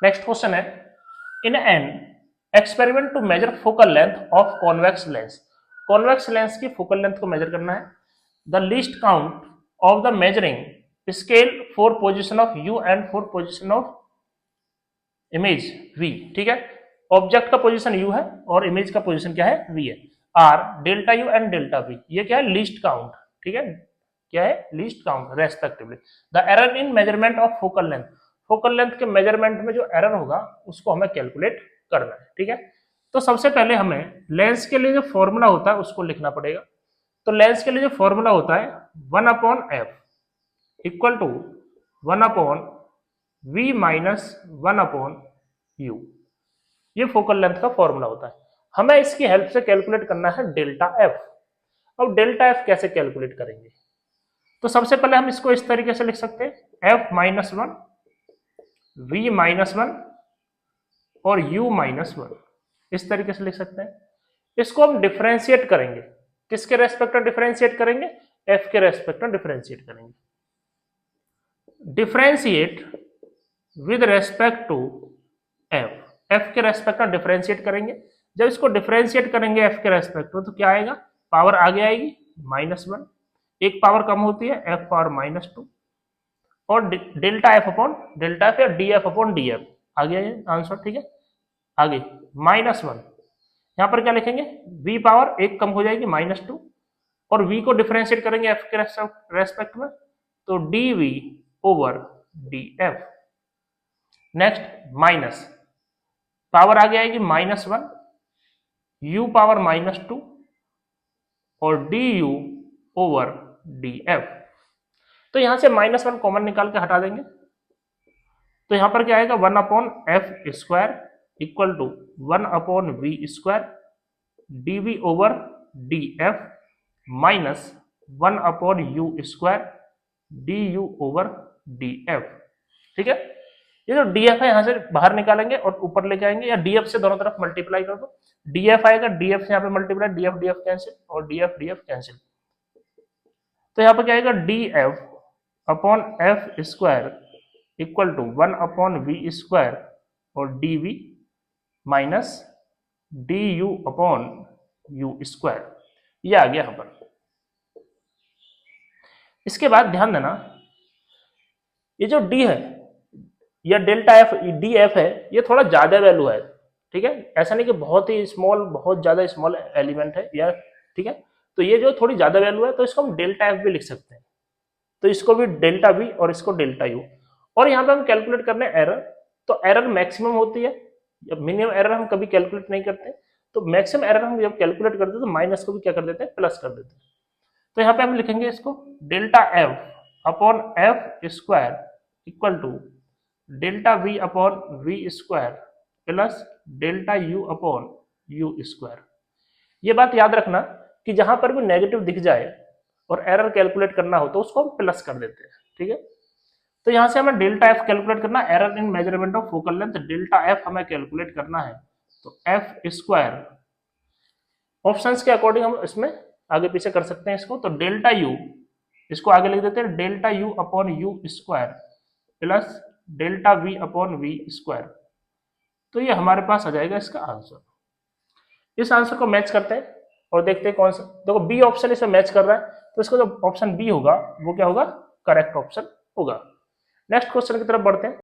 Next question है, in an experiment to measure focal length of convex lens, convex lens की focal length को measure करना है। The least count of the measuring scale for position of u and for position of image v. ठीक है, object का position you है और image का पोजीशन क्या है, वी है। R delta U and delta we, ये क्या है, लीस्ट काउंट। ठीक है, क्या है, least count respectively. The error in measurement of focal length, focal length के मेजरमेंट में जो एरर होगा उसको हमें कैलकुलेट करना है। ठीक है, तो सबसे पहले हमें लेंस के लिए जो फॉर्मूला होता है उसको लिखना पड़ेगा। तो लेंस के लिए जो फॉर्मूला होता है 1/f equal to 1/v minus 1/u, ये फोकल लेंथ का फॉर्मूला होता है। हमें इसकी हेल्प से कैलकुलेट करना है डेल्टा एफ। अब डेल्टा एफ कैसे कैलकुलेट करेंगे, तो सबसे पहले हम इसको इस तरीके से लिख सकते हैं, एफ माइनस 1, वी माइनस 1 और u माइनस 1, इस तरीके से लिख सकते हैं। इसको हम डिफरेंशिएट करेंगे, किसके रेस्पेक्ट में डिफरेंशिएट करेंगे, f के रेस्पेक्ट में डिफरेंशिएट करेंगे। Differentiate with respect to f, f के रेस्पेक्ट में डिफरेंशिएट करेंगे। जब इसको डिफरेंशिएट करेंगे f के रेस्पेक्ट में तो क्या आएगा, पावर आगे आएगी -1, एक पावर कम होती है f पावर -2 और delta F upon delta F या D F upon D F आ गया ये आंसर। ठीक है, आगे -1, यहाँ पर क्या लिखेंगे, v पावर एक कम हो जाएगी -2 और v को डिफरेंशिएट करेंगे f के रेस्पेक्ट में तो dv over df। Next minus, power आगे आएगी -1, u पावर -2 और du ओवर df। तो यहां से -1 कॉमन निकाल के हटा देंगे तो यहां पर क्या आएगा, 1/f² equal to 1/v² dv over df minus 1/u² du over df। ठीक है, ये जो df है यहां से बाहर निकालेंगे और ऊपर लेके आएंगे या df से दोनों तरफ मल्टीप्लाई कर दो, df आएगा, df से यहाँ पे मल्टीप्लाई, df df कैंसिल और df df कैंसिल। तो यहाँ पर क्या आएगा, df upon f² equal to 1/v² और dv minus du upon u², ये आ गया यहाँ पर। इसके बाद ध्यान देना, ये जो d है या डेल्टा एफ डी एफ है, ये थोड़ा ज्यादा वैल्यू है। ठीक है, ऐसा नहीं कि बहुत ही स्मॉल, बहुत ज्यादा स्मॉल एलिमेंट है या, ठीक है, तो ये जो थोड़ी ज्यादा वैल्यू है तो इसको हम डेल्टा एफ भी लिख सकते हैं, तो इसको भी डेल्टा वी और इसको डेल्टा यू। और यहाँ पे हम कैलकुलेट करने एरर, तो एरर मैक्सिमम होती है, मिनिमम एरर हम कभी कैलकुलेट नहीं करते, तो मैक्सिमम एरर हम जब कैलकुलेट करते हैं तो माइनस को भी क्या कर देते हैं, प्लस कर देते हैं। तो यहाँ पे हम लिखेंगे इसको delta F upon f² equal to delta v upon v² plus delta u upon u²। ये बात याद रखना कि जहां पर भी नेगेटिव दिख जाए और एरर कैलकुलेट करना हो तो उसको हम प्लस कर देते हैं। ठीक है, तो यहां से हमें डेल्टा एफ कैलकुलेट करना, error in measurement of focal length, delta F हमें कैलकुलेट करना है तो f², ऑप्शंस के अकॉर्डिंग हम इसमें आगे पीछे कर सकते हैं इसको, तो डेल्टा यू, इसको आगे लिख देते हैं delta u upon u² plus delta v upon v²। तो ये हमारे पास आ जाएगा इसका आंसर। इस आंसर को मैच करते हैं और देखते हैं कौन सा, देखो बी ऑप्शन इसमें मैच कर रहा है तो इसका जो ऑप्शन बी होगा वो क्या होगा, करेक्ट ऑप्शन होगा। नेक्स्ट क्वेश्चन की तरफ बढ़ते हैं।